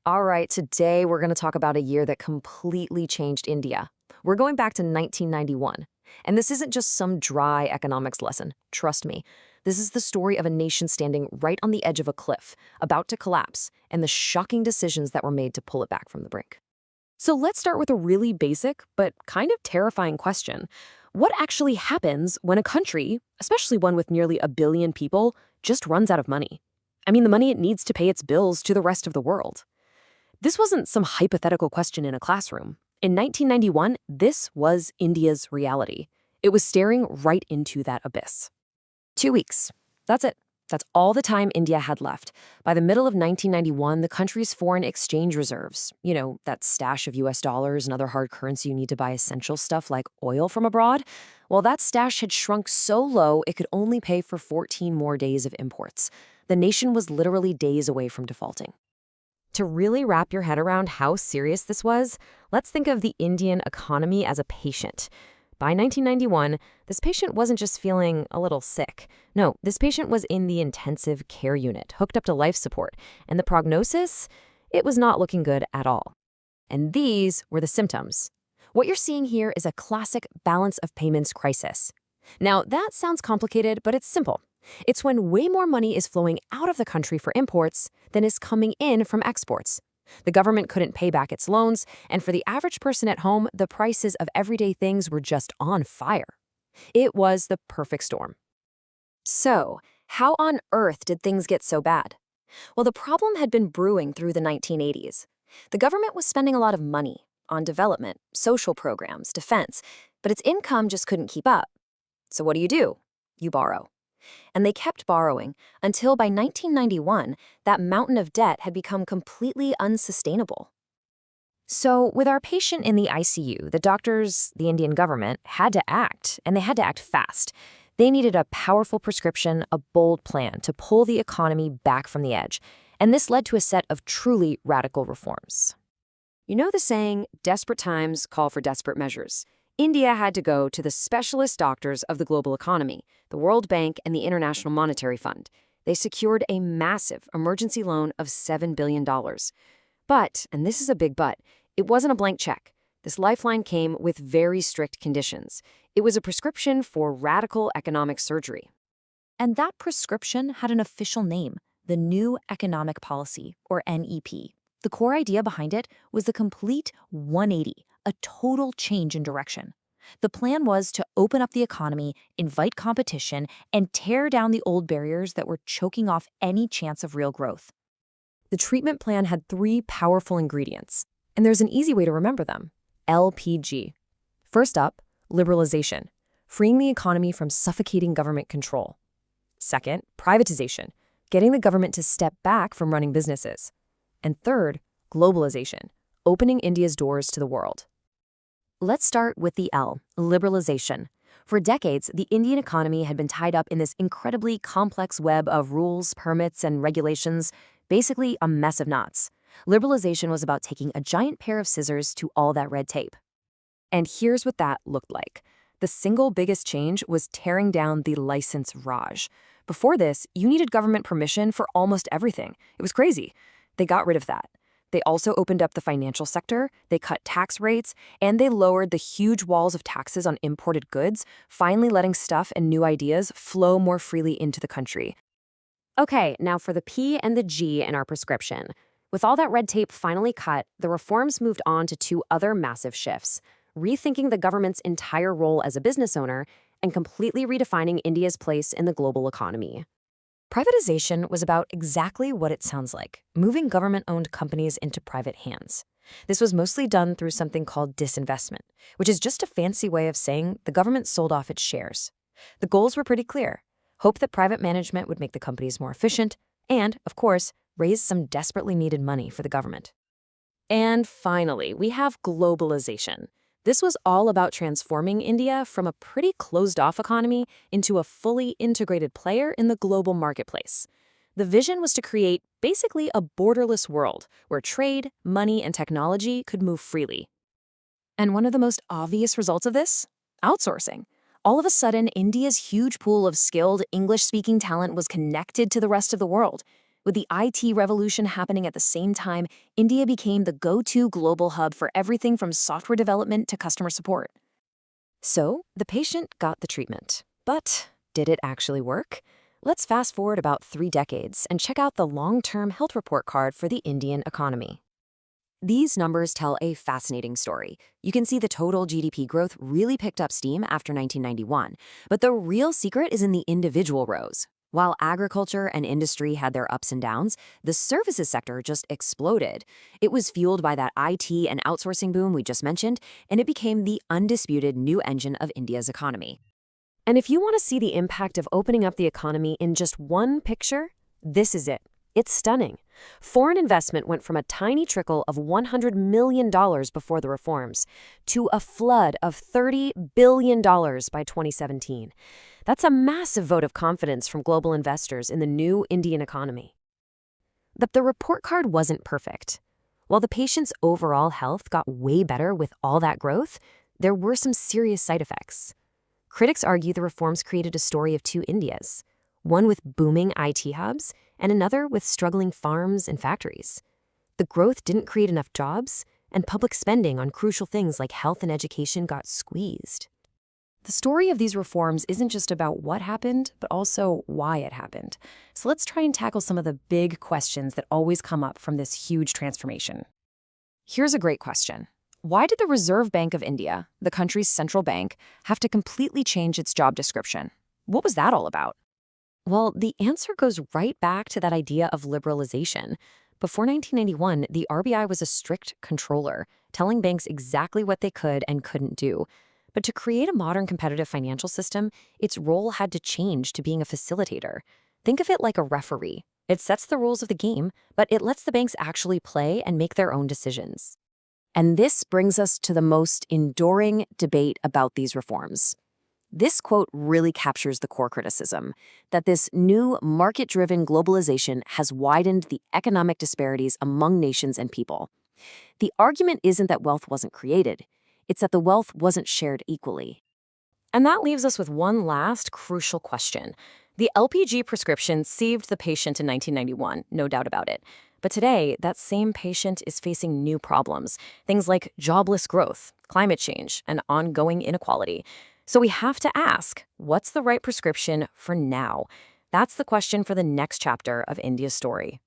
All right, today we're going to talk about a year that completely changed India. We're going back to 1991. And this isn't just some dry economics lesson. Trust me. This is the story of a nation standing right on the edge of a cliff, about to collapse, and the shocking decisions that were made to pull it back from the brink. So let's start with a really basic, but kind of terrifying question. What actually happens when a country, especially one with nearly a billion people, just runs out of money? I mean, the money it needs to pay its bills to the rest of the world. This wasn't some hypothetical question in a classroom. In 1991, this was India's reality. It was staring right into that abyss. 2 weeks. That's it. That's all the time India had left. By the middle of 1991, the country's foreign exchange reserves, that stash of US dollars and other hard currency you need to buy essential stuff like oil from abroad, well, that stash had shrunk so low it could only pay for 14 more days of imports. The nation was literally days away from defaulting. To really wrap your head around how serious this was, let's think of the Indian economy as a patient. By 1991, this patient wasn't just feeling a little sick. No, this patient was in the intensive care unit, hooked up to life support, and the prognosis? It was not looking good at all. And these were the symptoms. What you're seeing here is a classic balance of payments crisis. Now, that sounds complicated, but it's simple. It's when way more money is flowing out of the country for imports than is coming in from exports. The government couldn't pay back its loans, and for the average person at home, the prices of everyday things were just on fire. It was the perfect storm. So, how on earth did things get so bad? Well, the problem had been brewing through the 1980s. The government was spending a lot of money on development, social programs, defense, but its income just couldn't keep up. So what do? You borrow. And they kept borrowing until by 1991, that mountain of debt had become completely unsustainable. So with our patient in the ICU, the doctors, the Indian government, had to act, and they had to act fast. They needed a powerful prescription, a bold plan to pull the economy back from the edge. And this led to a set of truly radical reforms. You know the saying, desperate times call for desperate measures. India had to go to the specialist doctors of the global economy, the World Bank and the International Monetary Fund. They secured a massive emergency loan of $7 billion. But, and this is a big but, it wasn't a blank check. This lifeline came with very strict conditions. It was a prescription for radical economic surgery. And that prescription had an official name, the New Economic Policy, or NEP. The core idea behind it was the complete 180, a total change in direction. The plan was to open up the economy, invite competition, and tear down the old barriers that were choking off any chance of real growth. The treatment plan had 3 powerful ingredients, and there's an easy way to remember them. LPG. First up, liberalization, freeing the economy from suffocating government control. Second, privatization, getting the government to step back from running businesses. And third, globalization, opening India's doors to the world. Let's start with the L, liberalization. For decades, the Indian economy had been tied up in this incredibly complex web of rules, permits, and regulations, basically a mess of knots. Liberalization was about taking a giant pair of scissors to all that red tape. And here's what that looked like. The single biggest change was tearing down the license Raj. Before this, you needed government permission for almost everything. It was crazy. They got rid of that. They also opened up the financial sector, they cut tax rates, and they lowered the huge walls of taxes on imported goods, finally letting stuff and new ideas flow more freely into the country. Okay, now for the P and the G in our prescription. With all that red tape finally cut, the reforms moved on to 2 other massive shifts, rethinking the government's entire role as a business owner and completely redefining India's place in the global economy. Privatization was about exactly what it sounds like, moving government-owned companies into private hands. This was mostly done through something called disinvestment, which is just a fancy way of saying the government sold off its shares. The goals were pretty clear. Hope that private management would make the companies more efficient and, of course, raise some desperately needed money for the government. And finally, we have globalization. This was all about transforming India from a pretty closed-off economy into a fully integrated player in the global marketplace. The vision was to create basically a borderless world where trade, money, and technology could move freely. And one of the most obvious results of this? Outsourcing. All of a sudden, India's huge pool of skilled English-speaking talent was connected to the rest of the world. With the IT revolution happening at the same time, India became the go-to global hub for everything from software development to customer support. So, the patient got the treatment. But did it actually work? Let's fast forward about 3 decades and check out the long-term health report card for the Indian economy. These numbers tell a fascinating story. You can see the total GDP growth really picked up steam after 1991, but the real secret is in the individual rows. While agriculture and industry had their ups and downs, the services sector just exploded. It was fueled by that IT and outsourcing boom we just mentioned, and it became the undisputed new engine of India's economy. And if you want to see the impact of opening up the economy in just one picture, this is it. It's stunning. Foreign investment went from a tiny trickle of $100 million before the reforms to a flood of $30 billion by 2017. That's a massive vote of confidence from global investors in the new Indian economy. But the report card wasn't perfect. While the patient's overall health got way better with all that growth, there were some serious side effects. Critics argue the reforms created a story of two Indias, one with booming IT hubs and another with struggling farms and factories. The growth didn't create enough jobs, and public spending on crucial things like health and education got squeezed. The story of these reforms isn't just about what happened, but also why it happened. So let's try and tackle some of the big questions that always come up from this huge transformation. Here's a great question. Why did the Reserve Bank of India, the country's central bank, have to completely change its job description? What was that all about? Well, the answer goes right back to that idea of liberalization. Before 1991, the RBI was a strict controller, telling banks exactly what they could and couldn't do. But to create a modern competitive financial system, its role had to change to being a facilitator. Think of it like a referee. It sets the rules of the game, but it lets the banks actually play and make their own decisions. And this brings us to the most enduring debate about these reforms. This quote really captures the core criticism, that this new market-driven globalization has widened the economic disparities among nations and people. The argument isn't that wealth wasn't created, it's that the wealth wasn't shared equally. And that leaves us with one last crucial question. The LPG prescription saved the patient in 1991, no doubt about it. But today, that same patient is facing new problems, things like jobless growth, climate change, and ongoing inequality. So we have to ask, what's the right prescription for now? That's the question for the next chapter of India's story.